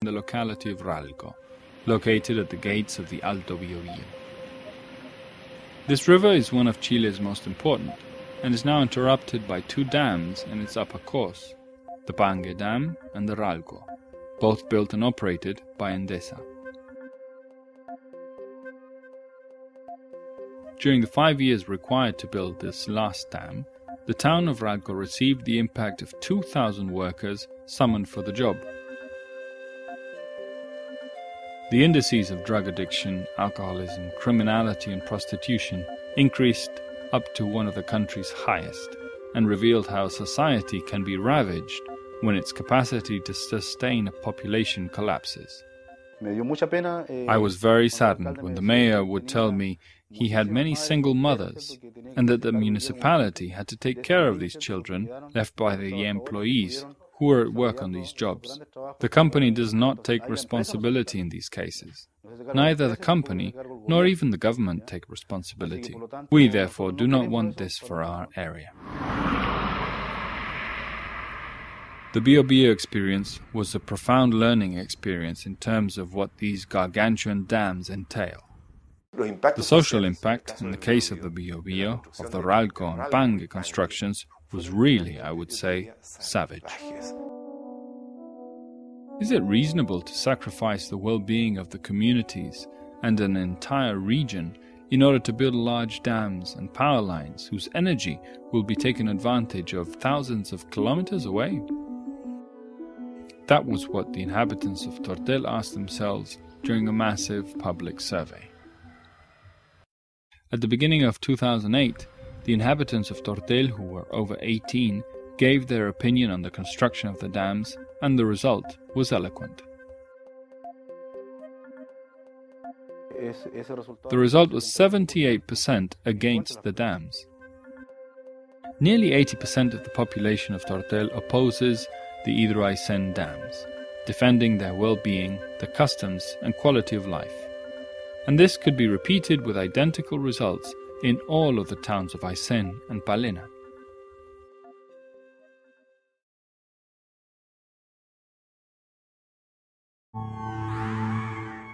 the locality of Ralco, located at the gates of the Alto Biobío. This river is one of Chile's most important, and is now interrupted by two dams in its upper course, the Pangue Dam and the Ralco, both built and operated by Endesa. During the 5 years required to build this last dam, the town of Ralco received the impact of 2,000 workers summoned for the job. The indices of drug addiction, alcoholism, criminality and prostitution increased up to one of the country's highest, and revealed how society can be ravaged when its capacity to sustain a population collapses. I was very saddened when the mayor would tell me he had many single mothers, and that the municipality had to take care of these children left by the employees who were at work on these jobs. The company does not take responsibility in these cases. Neither the company nor even the government take responsibility. We therefore do not want this for our area. The Biobío experience was a profound learning experience in terms of what these gargantuan dams entail. The social impact, in the case of the Biobío, of the Ralco and Pangue constructions, was really, I would say, savage. Is it reasonable to sacrifice the well-being of the communities and an entire region in order to build large dams and power lines whose energy will be taken advantage of thousands of kilometers away? That was what the inhabitants of Tortel asked themselves during a massive public survey. At the beginning of 2008, the inhabitants of Tortel, who were over 18, gave their opinion on the construction of the dams, and the result was eloquent. The result was 78% against the dams. Nearly 80% of the population of Tortel opposes the Hidroaicén dams, defending their well-being, the customs and quality of life. And this could be repeated with identical results in all of the towns of Aysén and Palena.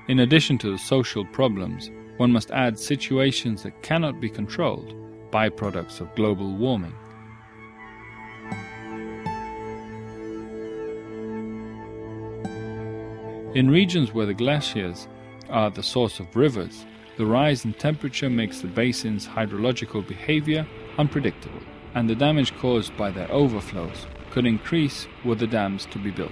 In addition to the social problems, one must add situations that cannot be controlled, byproducts of global warming. In regions where the glaciers are the source of rivers, the rise in temperature makes the basin's hydrological behavior unpredictable, and the damage caused by their overflows could increase were the dams to be built.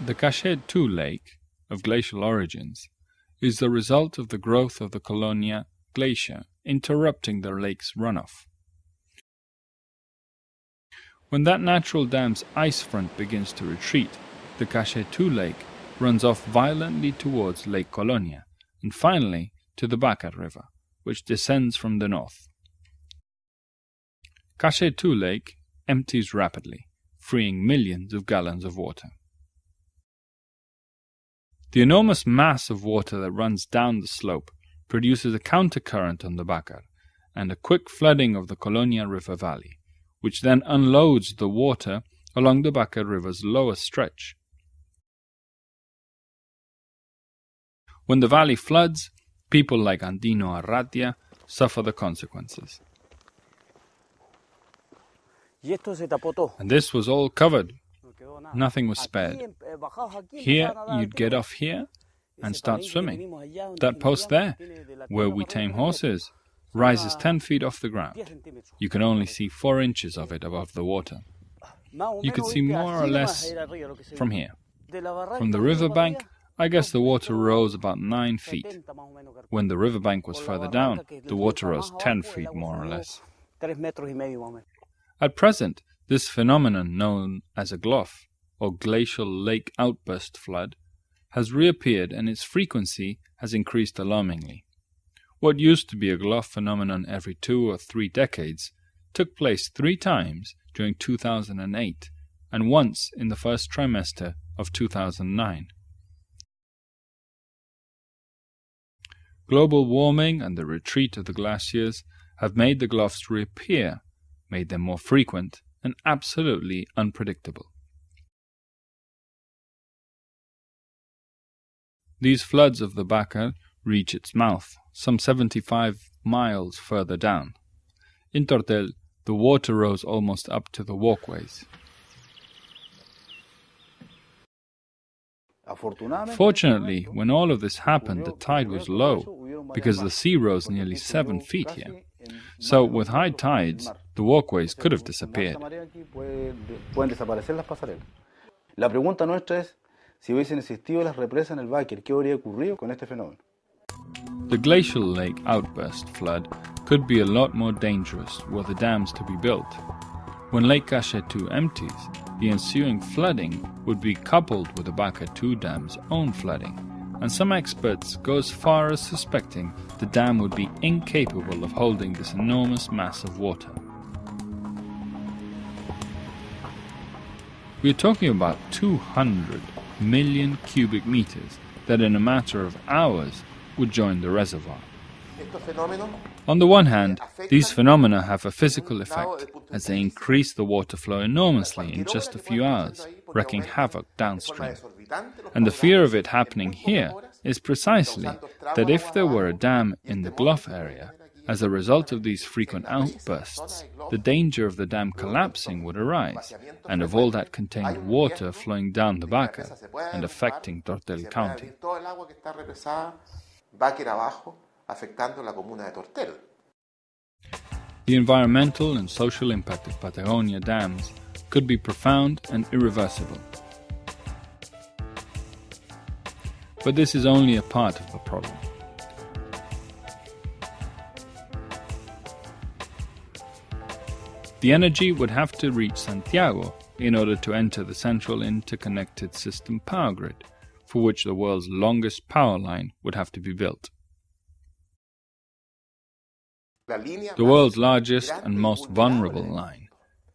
The Cachet II lake, of glacial origins, is the result of the growth of the Colonia glacier interrupting the lake's runoff. When that natural dam's ice front begins to retreat, the Cachet II lake runs off violently towards Lake Colonia, and finally to the Bacar River, which descends from the north. Cachet II lake empties rapidly, freeing millions of gallons of water. The enormous mass of water that runs down the slope produces a countercurrent on the Bacar, and a quick flooding of the Colonia River valley, which then unloads the water along the Bacar River's lower stretch. When the valley floods, people like Andino Arratia suffer the consequences. And this was all covered. Nothing was spared. Here, you'd get off here and start swimming. That post there, where we tame horses, rises 10 feet off the ground. You can only see 4 inches of it above the water. You could see more or less from here. From the riverbank, I guess the water rose about 9 feet. When the riverbank was further down, the water rose 10 feet more or less. At present, this phenomenon known as a GLOF, or glacial lake outburst flood, has reappeared and its frequency has increased alarmingly. What used to be a GLOF phenomenon every 2 or 3 decades took place 3 times during 2008 and once in the first trimester of 2009. Global warming and the retreat of the glaciers have made the gloughs reappear, made them more frequent and absolutely unpredictable. These floods of the Baca reach its mouth, some 75 miles further down. In Tortel, the water rose almost up to the walkways. Fortunately, when all of this happened, the tide was low, because the sea rose nearly 7 feet here. So, with high tides, the walkways could have disappeared. La pregunta nuestra es, si hubiesen existido las represas en el Báquer, ¿qué habría ocurrido con este fenómeno? The glacial lake outburst flood could be a lot more dangerous were the dams to be built. When Lake Cachetu empties, the ensuing flooding would be coupled with the Baca 2 dam's own flooding, and some experts go as far as suspecting the dam would be incapable of holding this enormous mass of water. We are talking about 200 million cubic meters that in a matter of hours would join the reservoir. On the one hand, these phenomena have a physical effect, as they increase the water flow enormously in just a few hours, wreaking havoc downstream. And the fear of it happening here is precisely that if there were a dam in the Glough area, as a result of these frequent outbursts, the danger of the dam collapsing would arise, and of all that contained water flowing down the Baca and affecting Tortel County. The environmental and social impact of Patagonia dams could be profound and irreversible. But this is only a part of the problem. The energy would have to reach Santiago in order to enter the central interconnected system power grid, for which the world's longest power line would have to be built. The world's largest and most vulnerable line.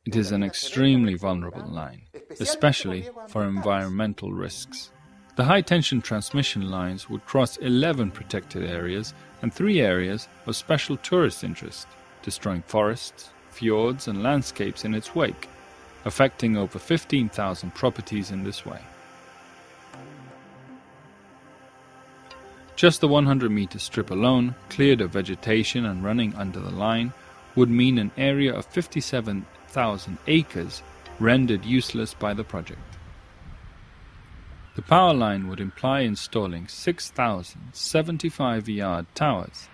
It is an extremely vulnerable line, especially for environmental risks. The high-tension transmission lines would cross 11 protected areas and 3 areas of special tourist interest, destroying forests, fjords and landscapes in its wake, affecting over 15,000 properties in this way. Just the 100-meter strip alone, cleared of vegetation and running under the line, would mean an area of 57,000 acres rendered useless by the project. The power line would imply installing 6,075-yard towers,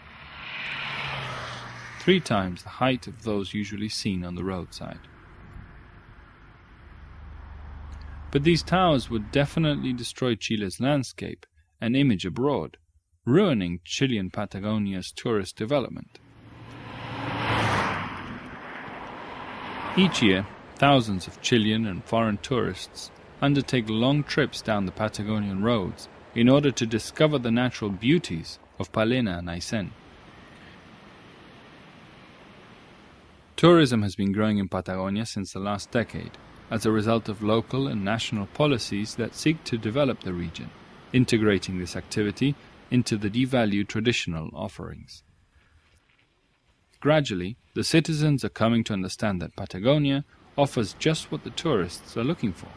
3 times the height of those usually seen on the roadside. But these towers would definitely destroy Chile's landscape and image abroad, ruining Chilean Patagonia's tourist development. Each year, thousands of Chilean and foreign tourists undertake long trips down the Patagonian roads in order to discover the natural beauties of Palena and Aysén. Tourism has been growing in Patagonia since the last decade, as a result of local and national policies that seek to develop the region, integrating this activity into the devalued traditional offerings. Gradually, the citizens are coming to understand that Patagonia offers just what the tourists are looking for: